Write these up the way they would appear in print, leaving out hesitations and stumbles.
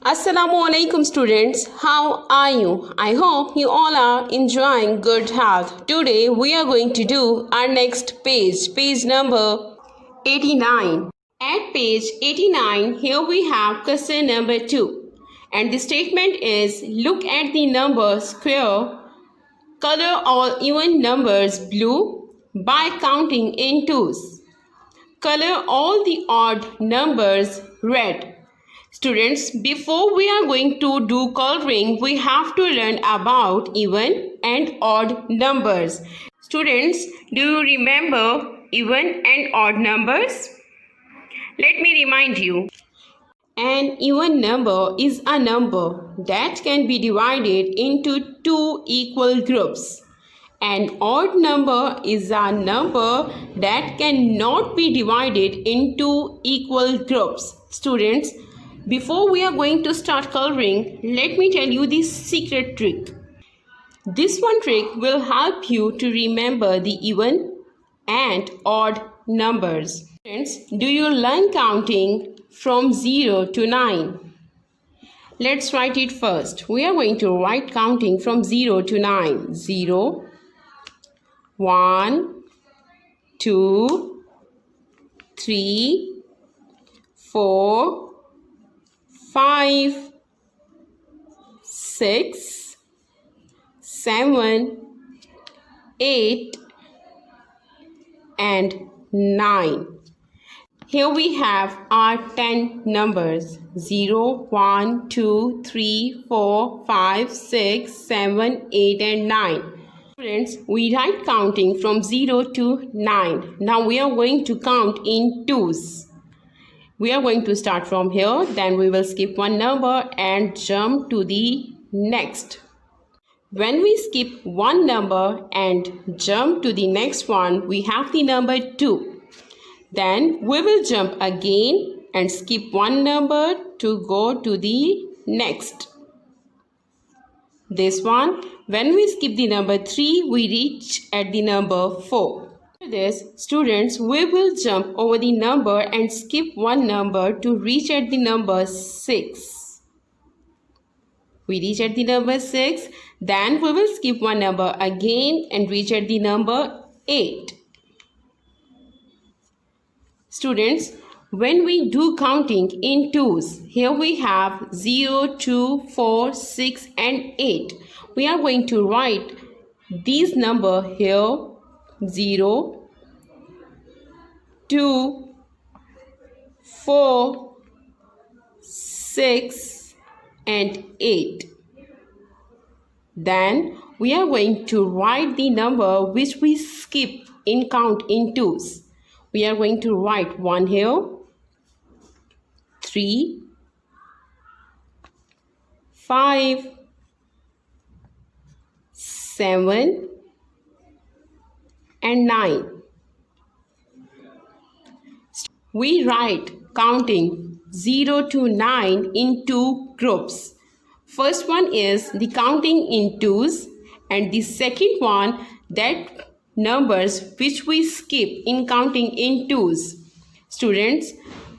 Assalamualaikum students, how are you? I hope you all are enjoying good health. Today we are going to do our next page number 89. At page 89, here we have question number 2. And the statement is, look at the number square, color all even numbers blue by counting in twos. Color all the odd numbers red. Students, before we are going to do coloring, we have to learn about even and odd numbers. Students, do you remember even and odd numbers? Let me remind you. An even number is a number that can be divided into two equal groups. An odd number is a number that cannot be divided into equal groups. Students, before we are going to start coloring, let me tell you this secret trick. This one trick will help you to remember the even and odd numbers. Friends, do you learn counting from 0 to 9? Let's write it first. We are going to write counting from 0 to 9. 0, 1, 2, 3, 4, 5, 6, 7, 8, and 9. Here we have our 10 numbers. 0, 1, 2, 3, 4, 5, 6, 7, 8, and 9. Friends, we write counting from 0 to 9. Now we are going to count in twos. We are going to start from here, then we will skip one number and jump to the next. When we skip one number and jump to the next one, we have the number 2. Then we will jump again and skip one number to go to the next. This one, when we skip the number 3, we reach at the number 4. After this, students, we will jump over the number and skip one number to reach at the number 6. We reach at the number 6, then we will skip one number again and reach at the number 8. Students, when we do counting in twos, here we have 0, 2, 4, 6, and 8. We are going to write these numbers here. 0, 2, 4, 6, and 8. Then we are going to write the number which we skip in count in twos. We are going to write 1 here, 3, 5, 7, and 9. We write counting 0 to 9 in two groups. First one is the counting in twos, and the second one that numbers which we skip in counting in twos. Students,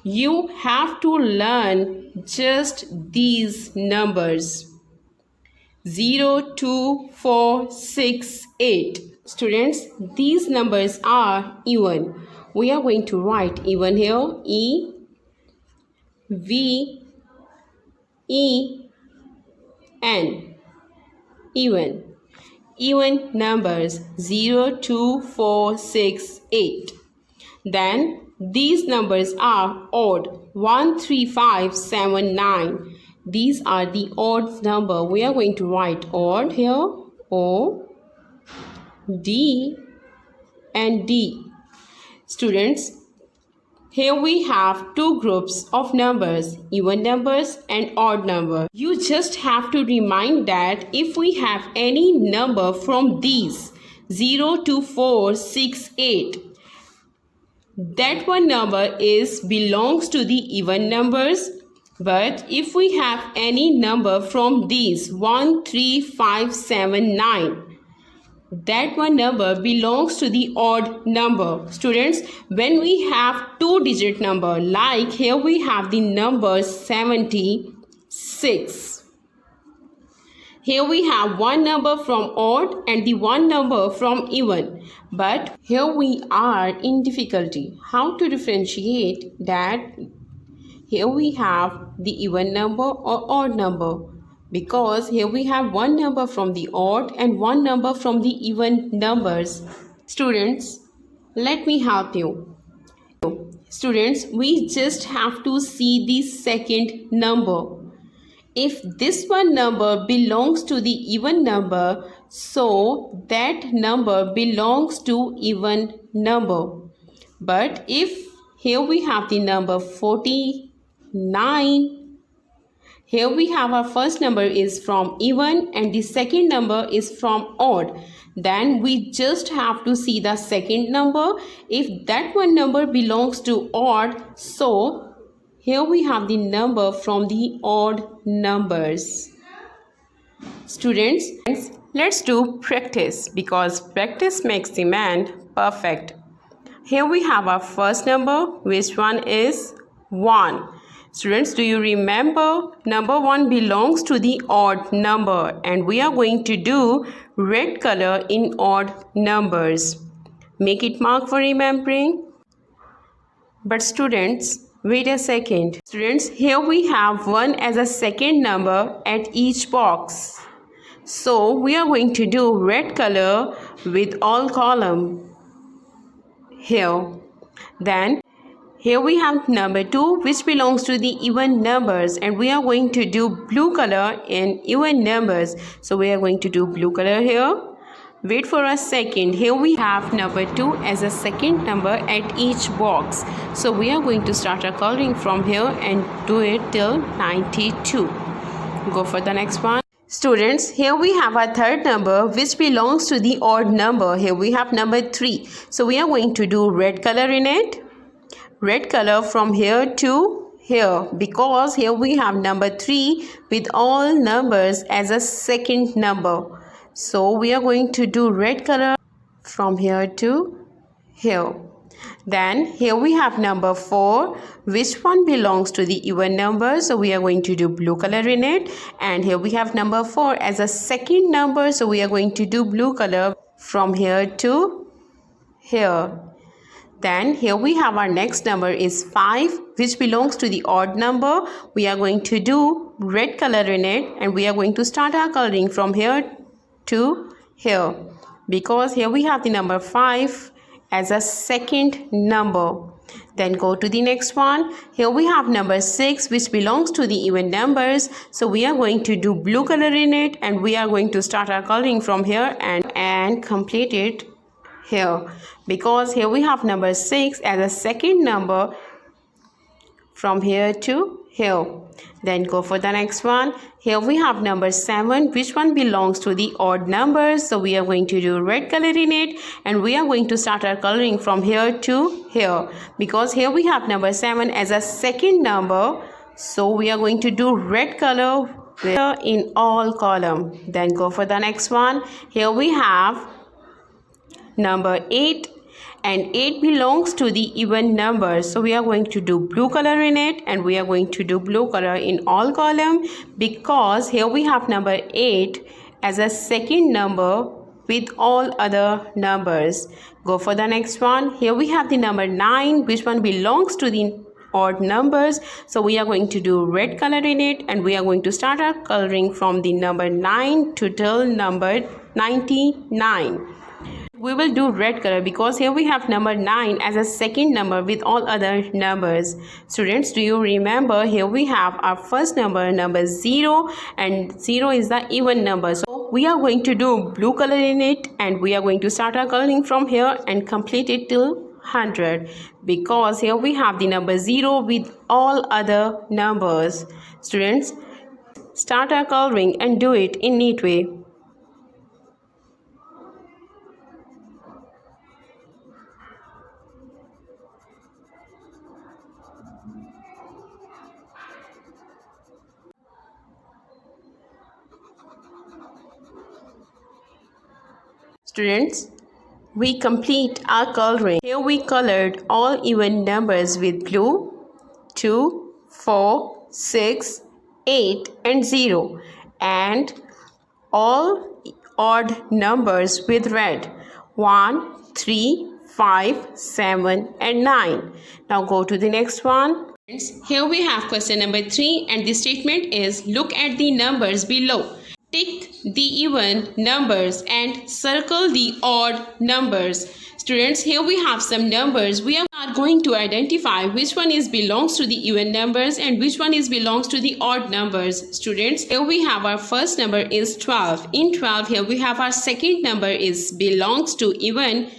you have to learn just these numbers. 0, 2, 4, 6, 8. Students, these numbers are even. We are going to write even here. E, V, E, N. Even. Even numbers 0, 2, 4, 6, 8. Then these numbers are odd. 1, 3, 5, 7, 9. These are the odd number. We are going to write odd here. O, D, and D. Students, here we have two groups of numbers, even numbers and odd numbers. You just have to remind that if we have any number from these 0 to 4, 6, 8, that one number belongs to the even numbers. But if we have any number from these 1, 3, 5, 7, 9, that one number belongs to the odd number. Students, when we have two-digit number, like here we have the number 70, 6. Here we have one number from odd and the one number from even. But here we are in difficulty. How to differentiate that here we have the even number or odd number? Because here we have one number from the odd and one number from the even numbers. Students, let me help you. Students, we just have to see the second number. If this one number belongs to the even number, so that number belongs to even number. But if here we have the number 49, here we have our first number is from even and the second number is from odd. Then we just have to see the second number. If that one number belongs to odd, so here we have the number from the odd numbers. Students, let's do practice because practice makes the man perfect. Here we have our first number, which one is 1. Students, do you remember number 1 belongs to the odd number and we are going to do red color in odd numbers. Make it mark for remembering. But students, wait a second. Students, here we have 1 as a second number at each box. So we are going to do red color with all column here. Then here we have number 2 which belongs to the even numbers and we are going to do blue color in even numbers. So we are going to do blue color here. Wait for a second. Here we have number 2 as a second number at each box. So we are going to start our coloring from here and do it till 92. Go for the next one. Students, here we have a third number which belongs to the odd number. Here we have number 3. So we are going to do red color in it. Red color from here to here because here we have number 3 with all numbers as a second number. So we are going to do red color from here to here. Then here we have number 4 which one belongs to the even number. So we are going to do blue color in it. And here we have number 4 as a second number. So we are going to do blue color from here to here. Then here we have our next number is 5 which belongs to the odd number. We are going to do red color in it and we are going to start our coloring from here to here because here we have the number 5 as a second number. Then go to the next one. Here we have number 6 which belongs to the even numbers. So we are going to do blue color in it and we are going to start our coloring from here and complete it here because here we have number 6 as a second number from here to here. Then go for the next one. Here we have number 7 which one belongs to the odd numbers. So we are going to do red color in it and we are going to start our coloring from here to here because here we have number 7 as a second number. So we are going to do red color in all column. Then go for the next one. Here we have number 8 and 8 belongs to the even numbers. So we are going to do blue color in it and we are going to do blue color in all column because here we have number 8 as a second number with all other numbers. Go for the next one. Here we have the number 9 which one belongs to the odd numbers. So we are going to do red color in it and we are going to start our coloring from the number 9 to till number 99. We will do red color because here we have number 9 as a second number with all other numbers. Students, do you remember here we have our first number, number 0, and 0 is the even number. So we are going to do blue color in it and we are going to start our coloring from here and complete it till 100 because here we have the number 0 with all other numbers. Students, start our coloring and do it in neat way. Students, we complete our coloring. Here we colored all even numbers with blue. 2, 4, 6, 8 and 0, and all odd numbers with red: 1, 3, 5, 7 and 9. Now go to the next one. Here we have question number 3, and the statement is: look at the numbers below. Tick the even numbers and circle the odd numbers. Students, here we have some numbers. We are going to identify which one belongs to the even numbers and which one belongs to the odd numbers. Students, here we have our first number is 12. In 12, here we have our second number belongs to even,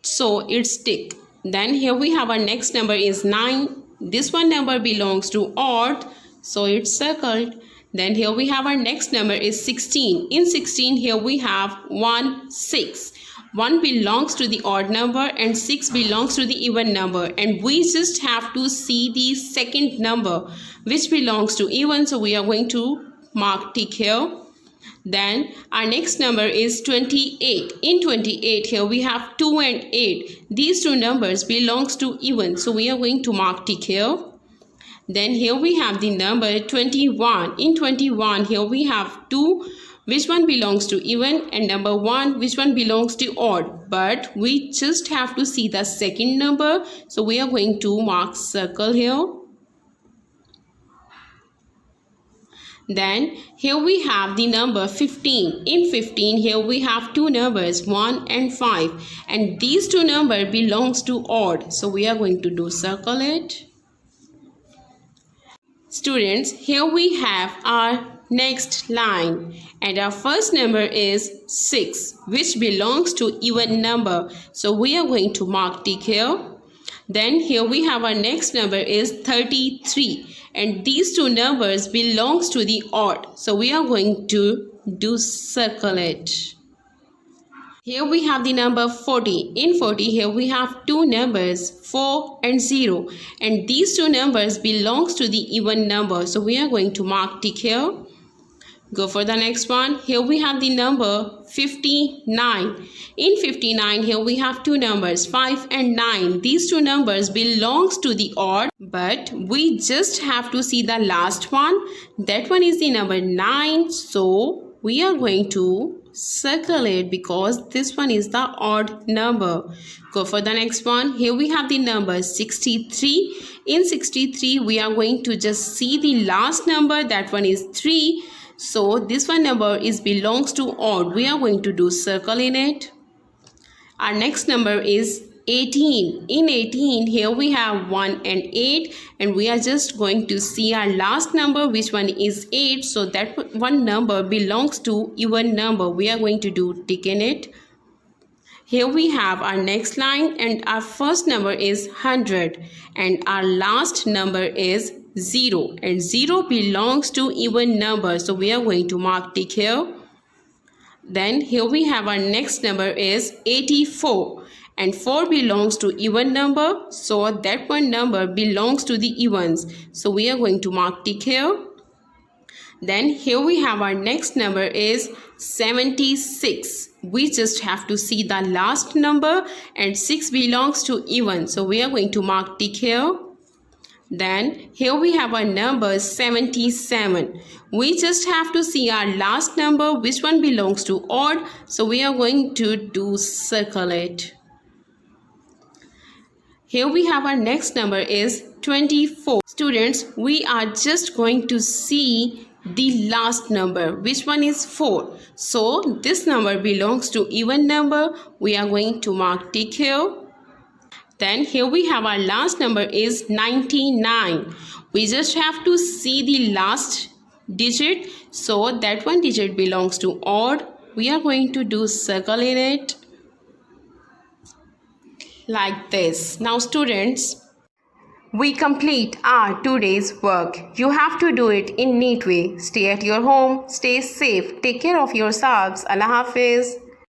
so it's tick. Then here we have our next number is 9. This one number belongs to odd, so it's circled. Then here we have our next number is 16. In 16, here we have 1, 6. 1 belongs to the odd number and 6 belongs to the even number, and we just have to see the second number which belongs to even, so we are going to mark tick here. Then our next number is 28. In 28, here we have 2 and 8. These two numbers belongs to even, so we are going to mark tick here. Then here we have the number 21. In 21, here we have 2, which one belongs to even, and number 1, which one belongs to odd. But we just have to see the second number, so we are going to mark circle here. Then here we have the number 15. In 15, here we have two numbers, 1 and 5, and these two numbers belongs to odd, so we are going to do circle it. Students, here we have our next line, and our first number is 6, which belongs to even number, so we are going to mark tick here. Then here we have our next number is 33, and these two numbers belongs to the odd, so we are going to do circle it. Here we have the number 40. In 40, here we have two numbers, 4 and 0, and these two numbers belongs to the even number, so we are going to mark tick here. Go for the next one. Here we have the number 59. In 59, here we have two numbers, 5 and 9. These two numbers belongs to the odd, but we just have to see the last one. That one is the number 9, so we are going to circle it because this one is the odd number. Go for the next one. Here we have the number 63. In 63, we are going to just see the last number. That one is 3. So this one number belongs to odd. We are going to do circle in it. Our next number is 18. In 18, here we have 1 and 8, and we are just going to see our last number, which one is 8. So that one number belongs to even number. We are going to do tick in it. Here we have our next line, and our first number is 100, and our last number is 0, and 0 belongs to even number, so we are going to mark tick here. Then here we have our next number is 84, and 4 belongs to even number, so that one number belongs to the evens, so we are going to mark tick here. Then here we have our next number is 76. We just have to see the last number, and 6 belongs to even, so we are going to mark tick here. Then here we have our number 77. We just have to see our last number, which one belongs to odd, so we are going to do circle it. Here we have our next number is 24. Students, we are just going to see the last number, which one is 4. So this number belongs to even number. We are going to mark tick here. Then here we have our last number is 99. We just have to see the last digit, so that one digit belongs to odd. We are going to do circle in it like this. Now students, we complete our today's work. You have to do it in neat way. Stay at your home, stay safe, take care of yourselves. Allah Hafiz.